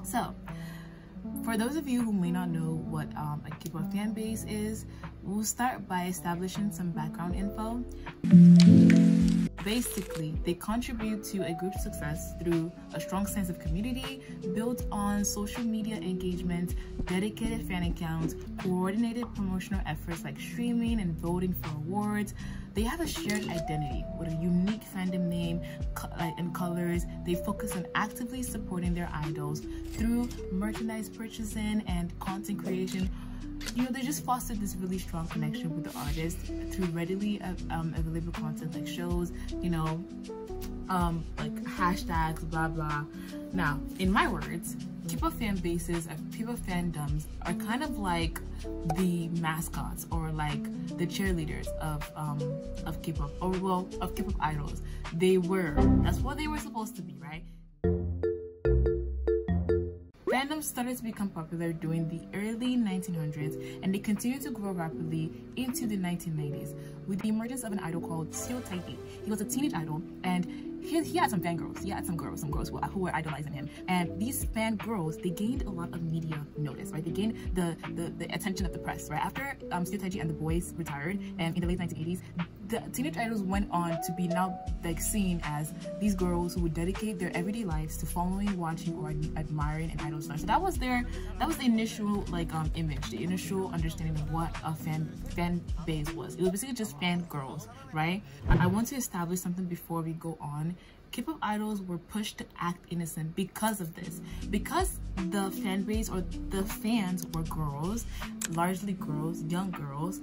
So, for those of you who may not know what a K-pop fan base is, we'll start by establishing some background info. Basically, they contribute to a group's success through a strong sense of community built on social media engagement, dedicated fan accounts, coordinated promotional efforts like streaming and voting for awards. They have a shared identity with a unique fandom name and colors. They focus on actively supporting their idols through merchandise purchasing and content creation. You know, they just fostered this really strong connection with the artist through readily available content like shows, you know, like hashtags, blah blah. Now, in my words, K-pop fan bases and K-pop fandoms are kind of like the mascots or like the cheerleaders of K-pop, or well, of K-pop idols. That's what they were supposed to be, right? Fandoms started to become popular during the early 1900s, and they continued to grow rapidly into the 1990s with the emergence of an idol called Seo Taiji. He was a teenage idol, and he had some fangirls. He had some girls who were idolizing him. And these fangirls, they gained a lot of media notice, right? They gained the attention of the press, right? After Seo Taiji and the boys retired, and in the late 1980s, the teenage idols went on to be now like seen as these girls who would dedicate their everyday lives to following, watching, or admiring an idol star. So that was the initial like image, the initial understanding of what a fan base was. It was basically just fan girls, right? I want to establish something before we go on. K-pop idols were pushed to act innocent because of this. Because the fan base or the fans were girls, largely girls, young girls,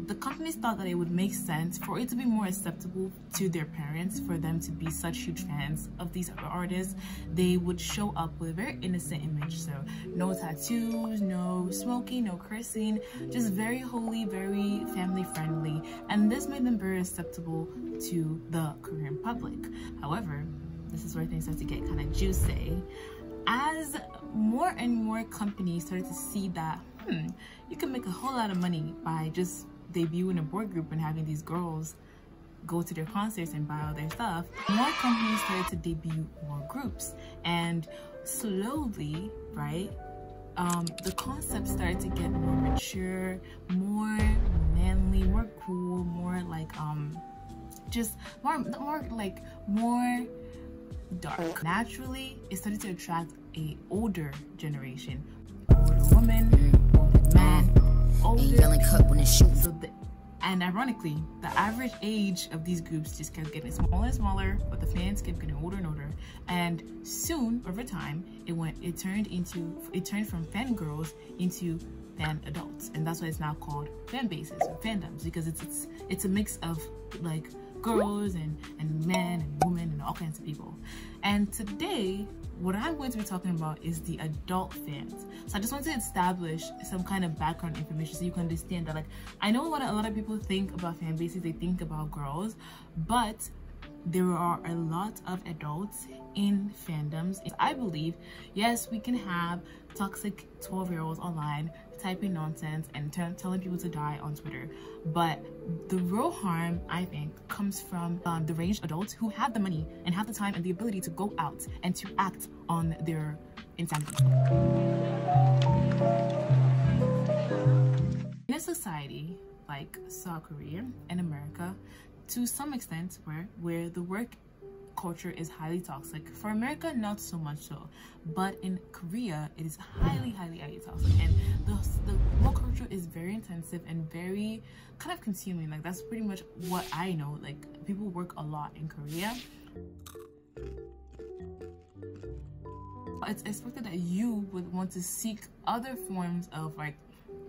the companies thought that it would make sense for it to be more acceptable to their parents for them to be such huge fans of these other artists. They would show up with a very innocent image, so no tattoos, no smoking, no cursing, just very holy, very family friendly, and this made them very acceptable to the Korean public. However, this is where things start to get kind of juicy. As more and more companies started to see that you can make a whole lot of money by just debuting a boy group and having these girls go to their concerts and buy all their stuff, more companies started to debut more groups, and slowly, right, the concept started to get more mature, more manly, more cool, more like just more dark. Naturally, it started to attract a older generation, older women, older men, older. And ironically, the average age of these groups just kept getting smaller and smaller, but the fans kept getting older and older. And soon, over time, it turned from fangirls into fan adults, and that's why it's now called fan bases or fandoms, because it's a mix of like girls and men and women and all kinds of people. And today, what I'm going to be talking about is the adult fans. So I just want to establish some kind of background information so you can understand that, like, I know what a lot of people think about fan bases, they think about girls, but there are a lot of adults in fandoms. I believe, yes, we can have toxic 12-year-olds online typing nonsense and telling people to die on Twitter, but the real harm, I think, comes from the ranged adults who have the money and have the time and the ability to go out and to act on their insanity. In a society like South Korea and America, to some extent, where the work culture is highly toxic. For America, not so much so, but in Korea, it is highly toxic, and the work culture is very intensive and very kind of consuming. Like, that's pretty much what I know. Like, people work a lot in Korea. It's expected that you would want to seek other forms of like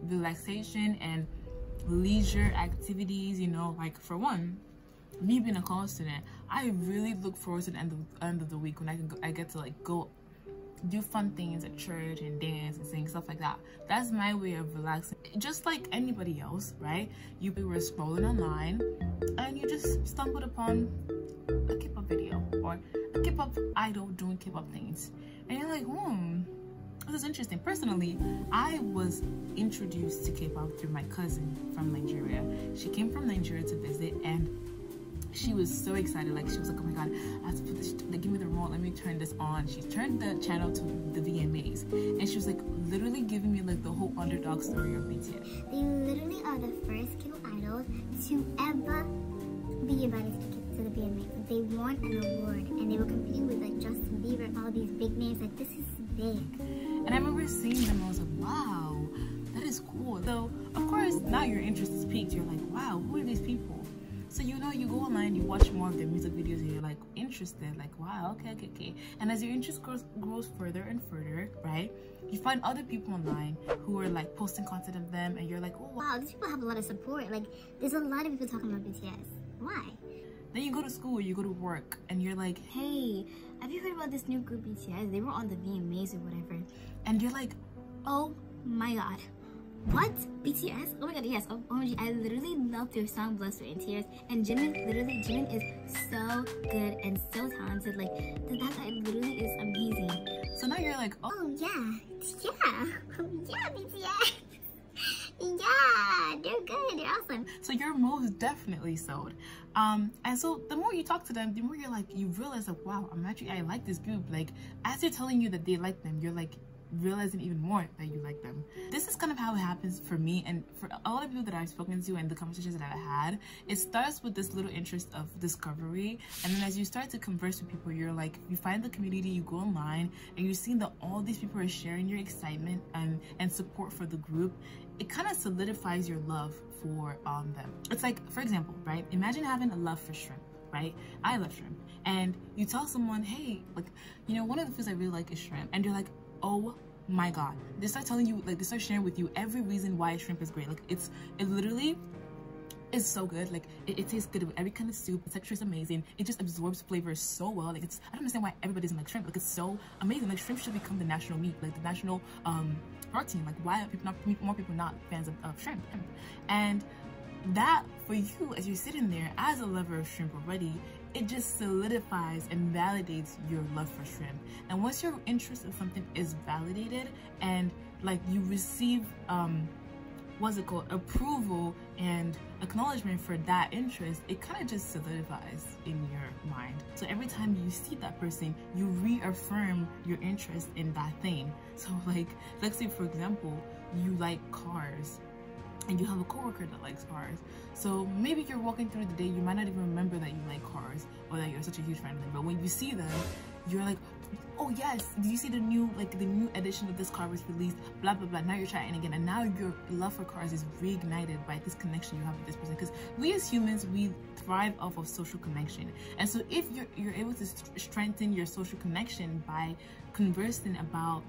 relaxation and leisure activities, you know. Like, for one, me being a college student, I really look forward to the end of the week when I get to like go do fun things at church and dance and sing, stuff like that. That's my way of relaxing. Just like anybody else, right? You were scrolling online and you just stumbled upon a K-pop video or a K-pop idol doing K-pop things, and you're like, this is interesting. Personally, I was introduced to K-pop through my cousin from Nigeria. She came from Nigeria to visit, and she was so excited. Like, she was like, oh my god, I have to put this, like, give me the remote, let me turn this on. She turned the channel to the VMAs, and she was like literally giving me like the whole underdog story of BTS. They literally are the first K-pop idols to ever be invited to the VMAs. Like, they won an award, and they were competing with like Justin Bieber and all these big names. Like, this is big. And I remember seeing them, I was like, wow, that is cool. So of course now your interest is piqued. You're like, wow, who are these people? So, you know, you go online, you watch more of their music videos, and you're like interested, like, wow, okay. And as your interest grows further and further, right, you find other people online who are like posting content of them, and you're like, oh wow, these people have a lot of support. Like, there's a lot of people talking about BTS. Why? Then you go to school, you go to work, and you're like, hey, have you heard about this new group BTS? They were on the VMAs or whatever. And you're like, oh my god. What? BTS? Oh my god, yes. OMG, I literally love their song Blessed in Tears. And Jimin is so good and so talented. Like, that guy literally is amazing. So now you're like, oh yeah, BTS. Yeah, they're good, they're awesome. So you're most definitely sold. And so the more you talk to them, the more you're like, you realize like, wow, I like this group. Like, as they're telling you that they like them, you're like realizing even more that you like them. This is kind of how it happens for me, and for a lot of people that I've spoken to and the conversations that I've had. It starts with this little interest of discovery, and then as you start to converse with people, you're like, you find the community, you go online, and you're seeing that all these people are sharing your excitement and support for the group. It kind of solidifies your love for them. It's like, for example, right, imagine having a love for shrimp, right? I love shrimp, and you tell someone, hey, like, you know, one of the foods I really like is shrimp, and you're like, oh my god, they start telling you, like, they start sharing with you every reason why shrimp is great. Like, it literally is so good. Like, it tastes good with every kind of soup. The texture is amazing. It just absorbs flavors so well. Like, I don't understand why everybody doesn't like shrimp. Like, it's so amazing. Like, shrimp should become the national meat, like the national protein. Like, why are more people not fans of shrimp? And that, for you, as you're sitting there as a lover of shrimp already, it just solidifies and validates your love for shrimp. And once your interest in something is validated and like you receive what's it called, approval and acknowledgement for that interest, it kind of just solidifies in your mind. So every time you see that person, you reaffirm your interest in that thing. So like, let's say for example, you like cars, and you have a coworker that likes cars. So maybe you're walking through the day, you might not even remember that you like cars or that you're such a huge fan of them. But when you see them, you're like, oh yes, did you see the new edition of this car was released, blah blah blah. Now you're trying again, and now your love for cars is reignited by this connection you have with this person. Because we as humans, we thrive off of social connection, and so if you're able to strengthen your social connection by conversing about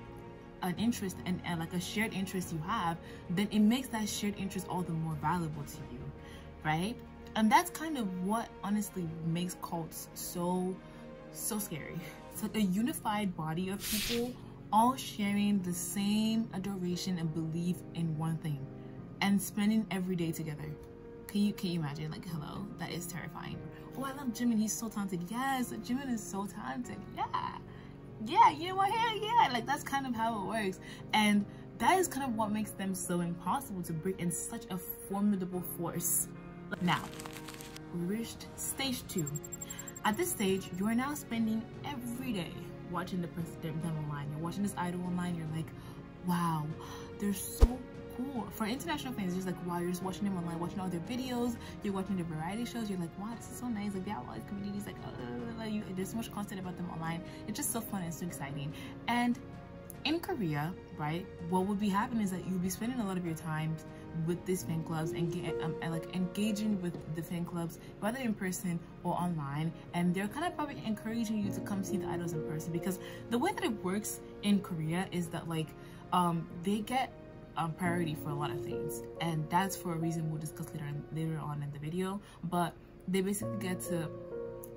an interest and like a shared interest you have, then it makes that shared interest all the more valuable to you, right? And that's kind of what honestly makes cults so scary. It's like a unified body of people all sharing the same adoration and belief in one thing and spending every day together. Can you imagine? Like, hello, that is terrifying. Oh, I love Jimin, he's so talented. Yes, Jimin is so talented. Yeah, you know what? Yeah, like that's kind of how it works. And that is kind of what makes them so impossible to break in such a formidable force. Now, we reached stage 2. At this stage, you are now spending every day watching them online. You're watching this idol online, you're like, wow, they're so cool. For international fans, it's just like, wow, you're just watching them online, watching all their videos, you're watching their variety shows, you're like, wow, this is so nice. Like, they have all these communities, like, there's so much content about them online. It's just so fun and so exciting. And in Korea, right, what would be happening is that you'll be spending a lot of your time with these fan clubs and like engaging with the fan clubs, whether in person or online, and they're kind of probably encouraging you to come see the idols in person. Because the way that it works in Korea is that like they get priority for a lot of things, and that's for a reason we'll discuss later on in the video. But they basically get to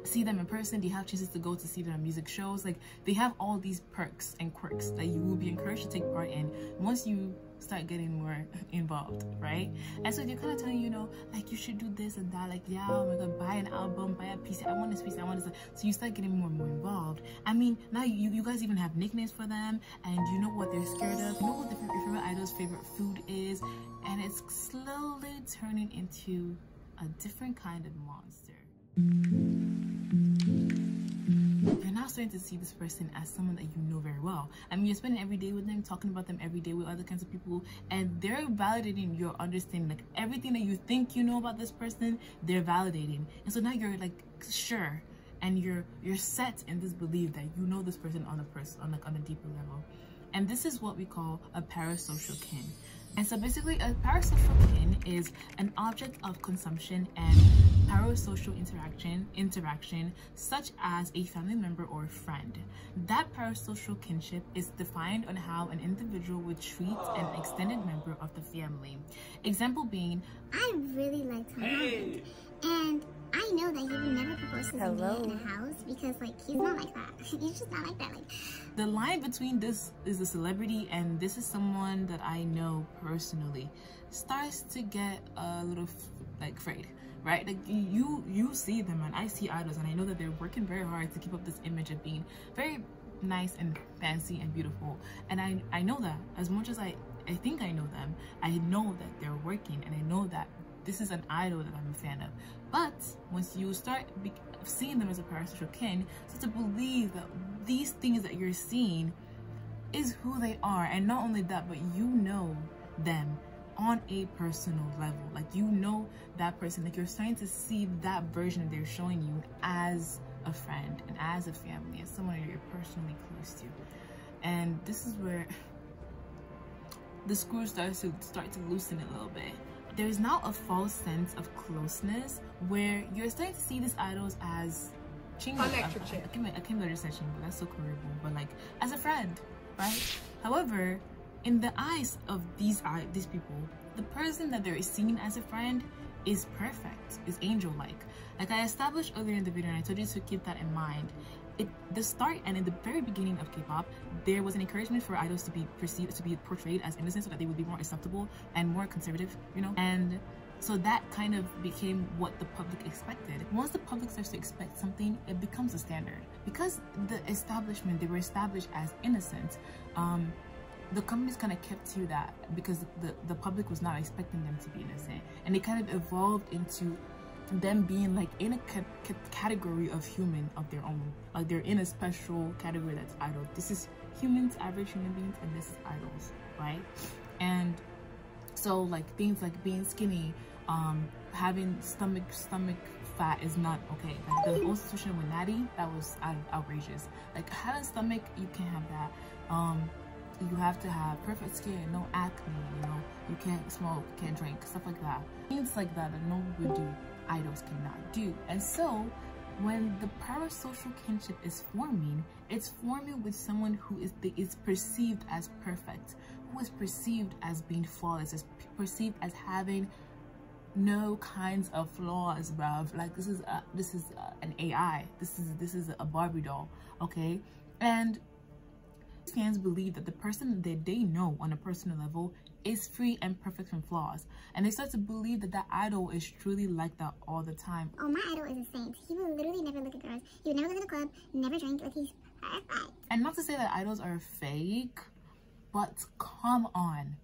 see them in person, they have chances to go to see them at music shows. Like, they have all these perks and quirks that you will be encouraged to take part in once you start getting more involved, right? And so they're kind of telling you, you know, like, you should do this and that, like, yeah, oh my god, buy an album, buy a piece, I want this piece, I want this. So you start getting more and more involved. I mean, now you guys even have nicknames for them, and you know what they're scared of, you know what your favorite idol's favorite food is, and it's slowly turning into a different kind of monster. You're now starting to see this person as someone that you know very well. I mean, you're spending every day with them, talking about them every day with other kinds of people, and they're validating your understanding. Like everything that you think you know about this person, they're validating. And so now you're like sure, and you're set in this belief that you know this person on a deeper level. And this is what we call a parasocial kin. And so basically a parasocial kin is an object of consumption and parasocial interaction such as a family member or a friend. That parasocial kinship is defined on how an individual would treat an extended member of the family. Example being, I really like Tom, and I know that he would never propose to me in a house because like he's not like that. He's just not like that. Like the line between this is a celebrity and this is someone that I know personally starts to get a little like frayed, right? Like you see them and I see idols and I know that they're working very hard to keep up this image of being very nice and fancy and beautiful, and I know that as much as I think I know them, I know that they're working and I know that this is an idol that I'm a fan of. But once you start seeing them as a parasocial kin, start to believe that these things that you're seeing is who they are, and not only that, but you know them on a personal level. Like you know that person, like you're starting to see that version that they're showing you as a friend and as a family, as someone that you're personally close to. And this is where the screw starts to loosen a little bit. There's now a false sense of closeness where you're starting to see these idols as I can't believe I just said Chingo, but that's so horrible, but like as a friend, right? However, in the eyes of these people, the person that they're seen as a friend is perfect, is angel-like. Like I established earlier in the video, and I told you to keep that in mind. The start and in the very beginning of K-pop, there was an encouragement for idols to be portrayed as innocent so that they would be more acceptable and more conservative, you know? And so that kind of became what the public expected. Once the public starts to expect something, it becomes a standard. Because the establishment, they were established as innocent, the companies kind of kept to that because the public was not expecting them to be innocent. And they kind of evolved into them being like in a category of human of their own. Like they're in a special category that's idol. This is humans, average human beings, and this is idols, right? And so like things like being skinny, having stomach fat is not okay. Like the whole situation with Natty, that was outrageous. Like having stomach, you can't have that. You have to have perfect skin, no acne, you know, you can't smoke, can't drink, stuff like that. Things like that no one would do, idols cannot do. And so when the parasocial kinship is forming, it's forming with someone who is perceived as perfect, who is perceived as being flawless, is perceived as having no kinds of flaws, bruv. Like this is an AI. This is a Barbie doll, okay? And fans believe that the person that they know on a personal level is free and perfect from flaws, and they start to believe that that idol is truly like that all the time. Oh, my idol is a saint. He will literally never look at girls. He would never go to the club, never drink. Like he's perfect. And not to say that idols are fake, but come on,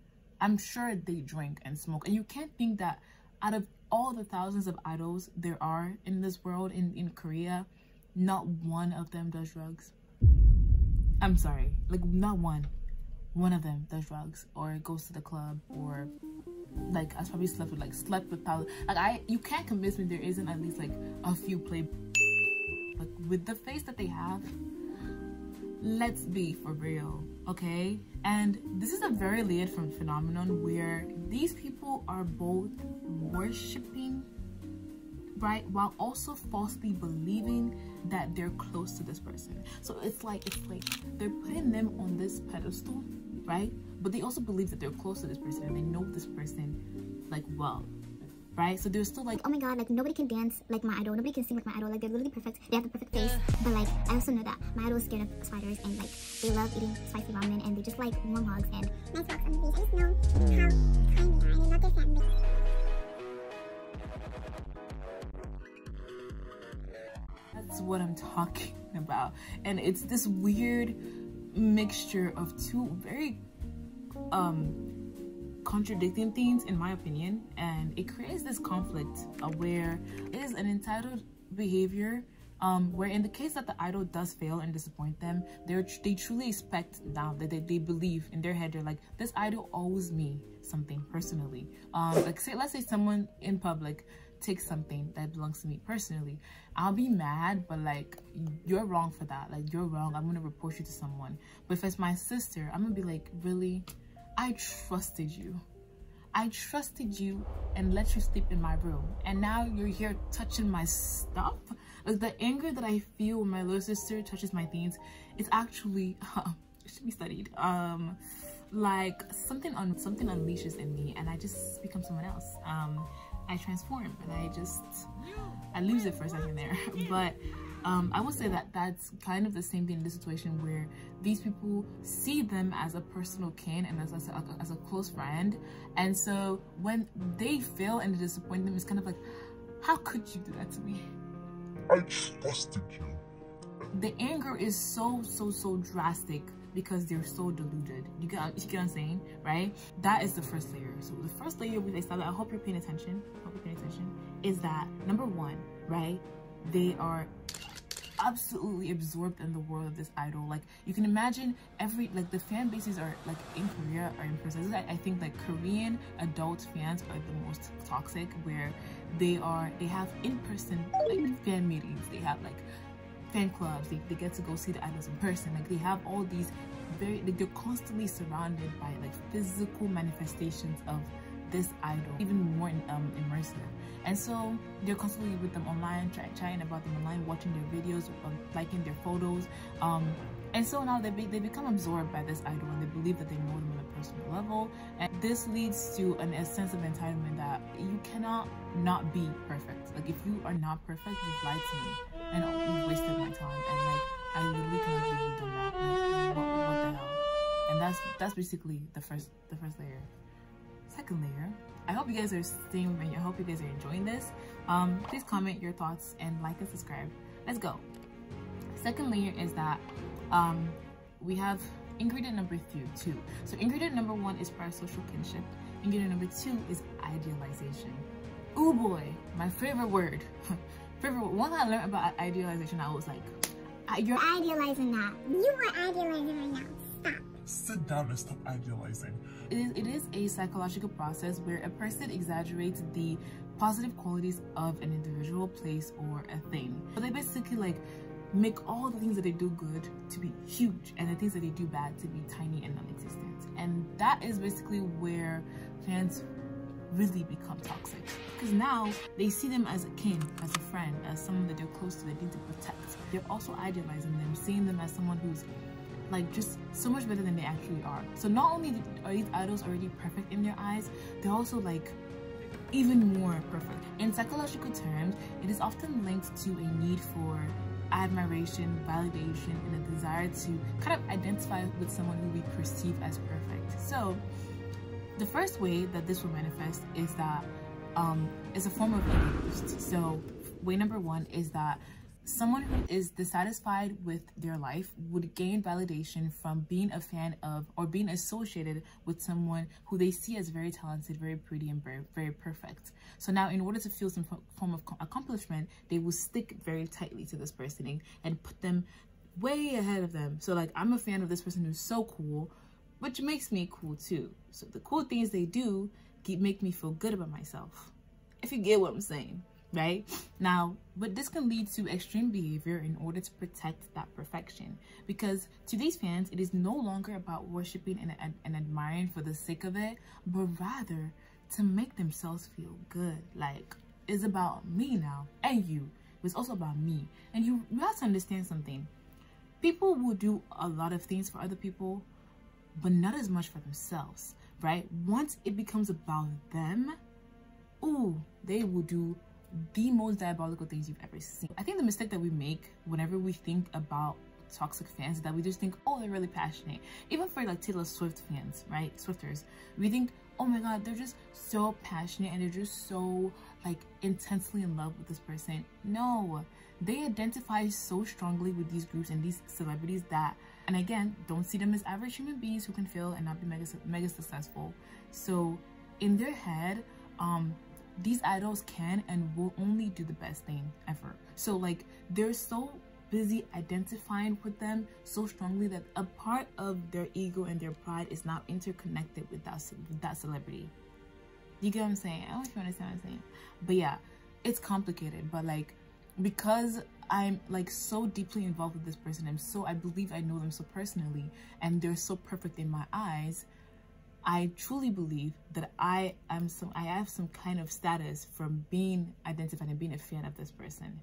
I'm sure they drink and smoke, and you can't think that out of all the thousands of idols there are in this world, in Korea, not one of them does drugs. I'm sorry, like not one of them does drugs or goes to the club, or like I probably slept with thousands. Like you can't convince me there isn't at least like a few play. Like with the face that they have, let's be for real, okay? And this is a very weird phenomenon where these people are both worshipping, right, while also falsely believing that they're close to this person. So it's like they're putting them on this pedestal, right? But they also believe that they're close to this person and they know this person like well, right? So they're still like, oh my god, like nobody can dance like my idol, nobody can sing like my idol, like they're literally perfect, they have the perfect face. But like I also know that my idol is scared of spiders, and like they love eating spicy ramen, and they just like warm hugs and nice hugs on the face. I just know how kind they are, and they love their family. That's what I'm talking about. And it's this weird mixture of two very contradicting things, in my opinion, and it creates this conflict where it is an entitled behavior, where in the case that the idol does fail and disappoint them, they truly expect now that they believe in their head, they're like, this idol owes me something personally. Like let's say someone in public takes something that belongs to me personally, I'll be mad, but like, you're wrong for that, like, you're wrong, I'm gonna report you to someone. But if it's my sister, I'm gonna be like, really? I trusted you and let you sleep in my room, and now you're here touching my stuff. Like, the anger that I feel when my little sister touches my things, it's actually it should be studied. Like something unleashes in me, and I just become someone else. I transform, and I lose it for a second there. But I would say that that's kind of the same thing in this situation, where these people see them as a personal kin and as a close friend, and so when they fail and they disappoint them, it's kind of like, how could you do that to me? I trusted you. The anger is so drastic because they're so deluded. You get what I'm saying, right? That is the first layer. So the first layer we established, I hope you're paying attention, is that number one, right? They are absolutely absorbed in the world of this idol. Like, you can imagine the fan bases are like in Korea or in person. I think like Korean adult fans are the most toxic, where they have in-person like fan meetings, they have like fan clubs, they get to go see the idols in person, like they have all these they're constantly surrounded by like physical manifestations of this idol, even more immersive. And so they're constantly with them online, chatting about them online, watching their videos, liking their photos, and so now they become absorbed by this idol, and they believe that they know them on a personal level. And this leads to a sense of entitlement that you cannot not be perfect. Like, if you are not perfect, you've lied to me and you've wasted my time, and like, I literally can't believe you've done that. Like, what the hell? And that's basically the first layer. Second layer, I hope you guys are staying with me. I hope you guys are enjoying this. Please comment your thoughts and like and subscribe. Let's go. Second layer is that we have ingredient number two. So ingredient number one is parasocial kinship. Ingredient number two is idealization. Oh boy, my favorite word. Once I learned about idealization, I was like, you're Idealizing that. You are idealizing right now. Stop. Sit down and stop idealizing. It is a psychological process where a person exaggerates the positive qualities of an individual, place, or a thing. So they basically like make all the things that they do good to be huge, and the things that they do bad to be tiny and non-existent. And that is basically where fans really become toxic, because now they see them as a kin, as a friend, as someone that they're close to, they need to protect. They're also idealizing them, seeing them as someone who's like just so much better than they actually are. So not only are these idols already perfect in their eyes, they're also like even more perfect. In psychological terms, it is often linked to a need for admiration, validation, and a desire to kind of identify with someone who we perceive as perfect. So the first way that this will manifest is that it's a form of ego boost. So way number one is that someone who is dissatisfied with their life would gain validation from being a fan of or being associated with someone who they see as very talented, very pretty, and very, very perfect. So now, in order to feel some form of accomplishment, they will stick very tightly to this person and put them way ahead of them. So like, I'm a fan of this person who's so cool, which makes me cool too. So the cool things they do make me feel good about myself, if you get what I'm saying. Right now, but this can lead to extreme behavior in order to protect that perfection, because to these fans it is no longer about worshiping and admiring for the sake of it, but rather to make themselves feel good. Like, it's about me now and you, but it's also about me. And you have to understand something. People will do a lot of things for other people, but not as much for themselves, right? Once it becomes about them, ooh, they will do the most diabolical things you've ever seen. I think the mistake that we make whenever we think about toxic fans is that we just think, oh, they're really passionate. Even for like Taylor Swift fans, right? Swifters, we think, oh my god, they're just so passionate and they're just so like intensely in love with this person. No, they identify so strongly with these groups and these celebrities that, and again, don't see them as average human beings who can fail and not be mega successful. So in their head, these idols can and will only do the best thing ever. So like they're so busy identifying with them so strongly that a part of their ego and their pride is now interconnected with that celebrity. You get what I'm saying? I don't know if you understand what I'm saying, but yeah, it's complicated. But like, because I'm like so deeply involved with this person, I believe I know them so personally, and they're so perfect in my eyes, I truly believe that I have some kind of status from being identified and being a fan of this person.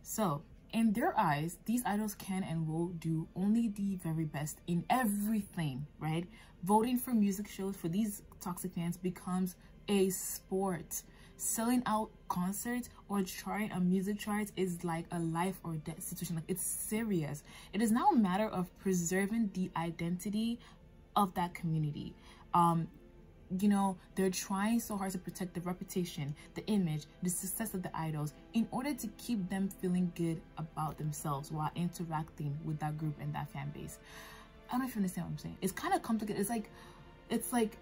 So in their eyes, these idols can and will do only the very best in everything, right? Voting for music shows for these toxic fans becomes a sport. Selling out concerts or charting on music charts is like a life or death situation. Like, it's serious. It is now a matter of preserving the identity of that community. You know, they're trying so hard to protect the reputation, the image, the success of the idols in order to keep them feeling good about themselves while interacting with that group and that fan base. I don't know if you understand what I'm saying. It's kind of complicated. It's like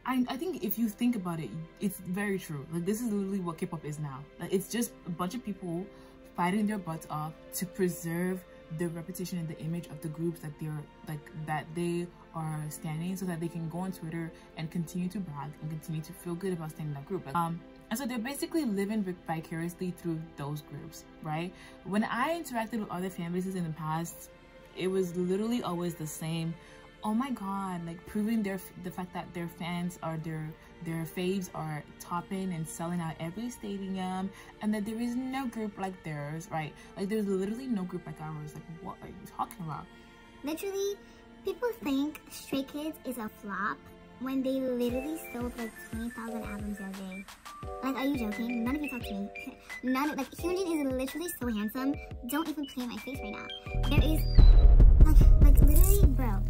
I think if you think about it, it's very true. Like, this is literally what K-pop is now. Like, it's just a bunch of people fighting their butts off to preserve the reputation and the image of the groups that they are standing, so that they can go on Twitter and continue to brag and continue to feel good about standing that group. And so they're basically living vicariously through those groups, right? When I interacted with other fan bases in the past, it was literally always the same. Oh my god, like proving the fact that their fans are their faves are topping and selling out every stadium, and that there is no group like theirs, right? Like, there's literally no group like ours. Like, what are you talking about? Literally, people think Stray Kids is a flop when they literally sold like 20,000 albums the other day. Like, are you joking? None of you talk to me. Like, Hyunjin is literally so handsome. Don't even play in my face right now. There is like literally, bro.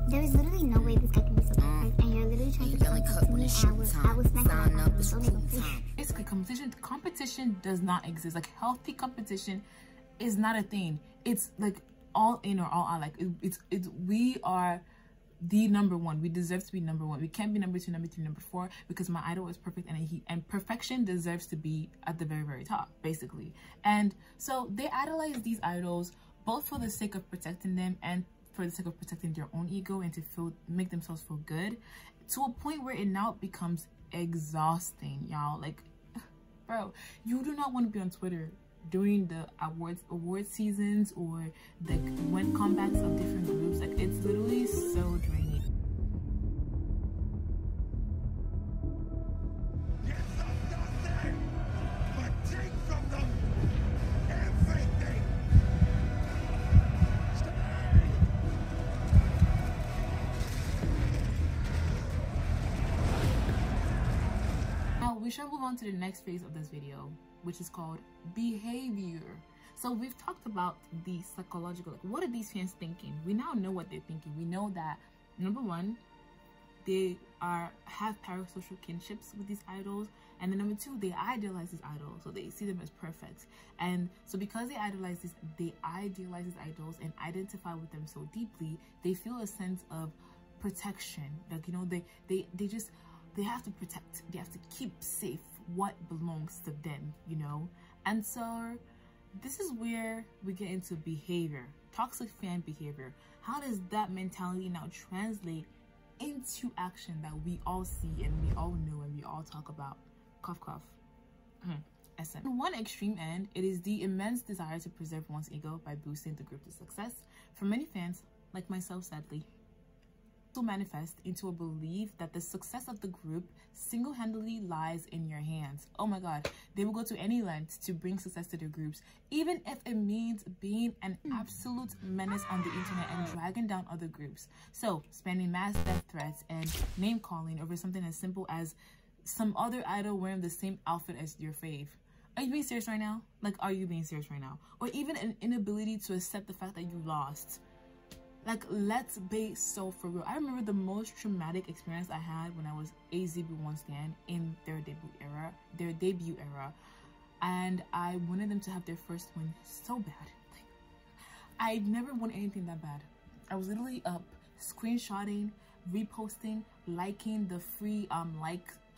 There is literally no way this guy can be so perfect, and you're literally trying to talk to me, and I will smack you. Basically, competition does not exist. Like, healthy competition is not a thing. It's like all in or all out. Like, we are the number one. We deserve to be number one. We can't be number two, number three, number four, because my idol is perfect, and perfection deserves to be at the very, very top, basically. And so they idolize these idols both for the sake of protecting them and for the sake of protecting their own ego and to make themselves feel good, to a point where it now becomes exhausting, y'all. Like, bro, you do not want to be on Twitter during the award seasons or the comebacks of different groups. Like, it's literally so draining. We shall move on to the next phase of this video, which is called behavior. So we've talked about the psychological, like, what are these fans thinking? We now know what they're thinking. We know that, number one, they have parasocial kinships with these idols, and then number two, they idolize these idols, so they see them as perfect. And so because they idealize these idols and identify with them so deeply, they feel a sense of protection. Like, you know, they have to protect, they have to keep safe what belongs to them, you know? And so this is where we get into behavior, toxic fan behavior. How does that mentality now translate into action that we all see and we all know and we all talk about? Cough, cough. SM. On one extreme end, it is the immense desire to preserve one's ego by boosting the group to success. For many fans, like myself, sadly, will manifest into a belief that the success of the group single-handedly lies in your hands. Oh my god, they will go to any length to bring success to their groups, even if it means being an absolute menace on the internet and dragging down other groups. So spamming mass death threats and name calling over something as simple as some other idol wearing the same outfit as your fave. Are you being serious right now? Like, are you being serious right now? Or even an inability to accept the fact that you lost. Like, let's be so for real. I remember the most traumatic experience I had when I was AZB1 stan in their debut era, and I wanted them to have their first win so bad. Like, I'd never won anything that bad. I was literally up screenshotting, reposting, liking the free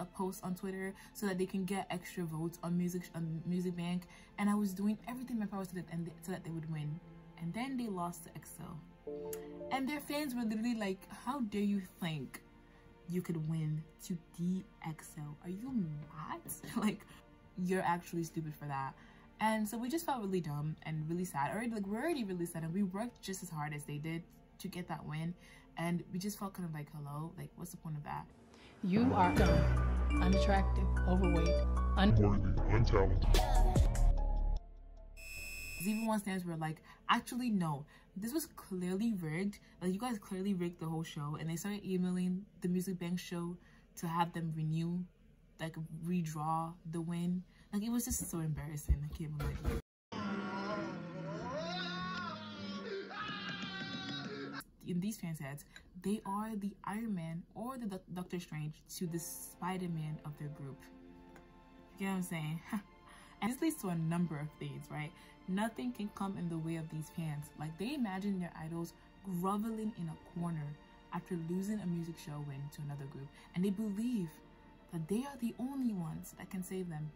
a post on Twitter so that they can get extra votes on Music Bank, and I was doing everything in my power so that they would win. And then they lost to EXO, and their fans were literally like, how dare you think you could win to EXO? Are you mad? Like, you're actually stupid for that. And so we just felt really dumb and really sad. We're already really sad, and we worked just as hard as they did to get that win, and we just felt kind of like, hello, like, what's the point of that? You are dumb, unattractive, overweight, Unworthy, untalented. Even one stands were like, actually no, this was clearly rigged. Like, you guys clearly rigged the whole show. And they started emailing the Music Bank show to have them redraw the win. Like, it was just so embarrassing. I can't believe it. In these fans' heads, they are the Iron Man or the Doctor Strange to the Spider-Man of their group. You know what I'm saying? And this leads to a number of things, right? Nothing can come in the way of these fans. Like, they imagine their idols groveling in a corner after losing a music show win to another group, and they believe that they are the only ones that can save them.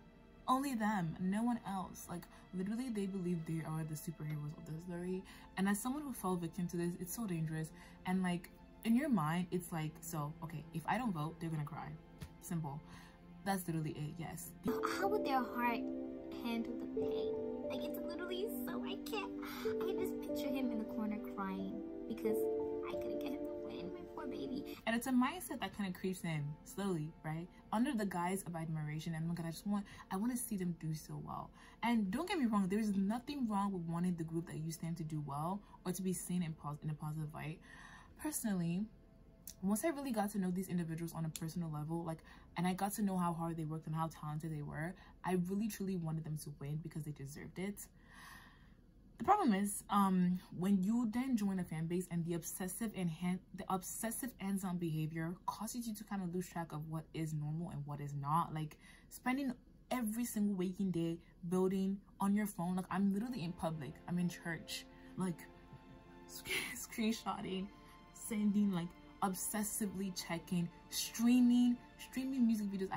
Only them, no one else. Like, literally, they believe they are the superheroes of the story. And as someone who fell victim to this, it's so dangerous. And like, in your mind, it's like, so okay, if I don't vote, they're gonna cry. Simple. That's literally it. Yes. How would their heart handle the pain? Like, it's literally so, I can just picture him in the corner crying because I couldn't get him to win, my poor baby. And it's a mindset that kind of creeps in slowly, right? Under the guise of admiration, and oh my god, I want to see them do so well. And don't get me wrong, there's nothing wrong with wanting the group that you stand to do well or to be seen in a positive light. Personally, once I really got to know these individuals on a personal level, and I got to know how hard they worked and how talented they were, I really truly wanted them to win because they deserved it. The problem is, when you then join a fan base and the obsessive hands-on behavior causes you to kind of lose track of what is normal and what is not. Like, spending every single waking day building on your phone. Like, I'm literally in public, I'm in church, like, screenshotting, sending, like, obsessively checking, streaming music videos.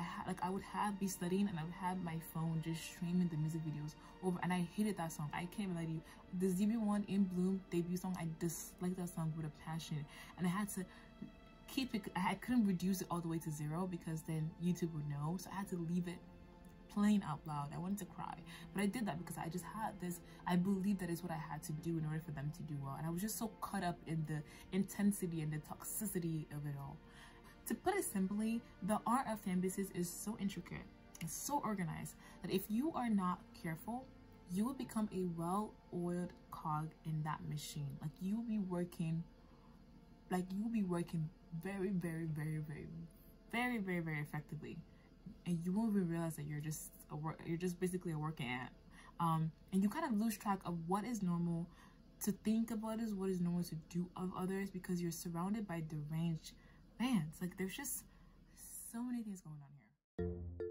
I would be studying and I would have my phone just streaming the music videos over, and I hated that song. I can't lie to you. The ZB1 In Bloom debut song, I disliked that song with a passion, and I had to keep it. I couldn't reduce it all the way to 0 because then YouTube would know, so I had to leave it playing out loud. I wanted to cry, but I did that because I just had this, I believed that is what I had to do in order for them to do well, and I was just so caught up in the intensity and the toxicity of it all. To put it simply, the art of fan bases is so intricate and so organized that if you are not careful, you will become a well-oiled cog in that machine. Like, you'll be working very, very, very, very, very, very, very effectively, and you won't even realize that you're just basically a working ant. And you kind of lose track of what is normal to think of others, what is normal to do of others, because you're surrounded by deranged fans. Like, there's just so many things going on here.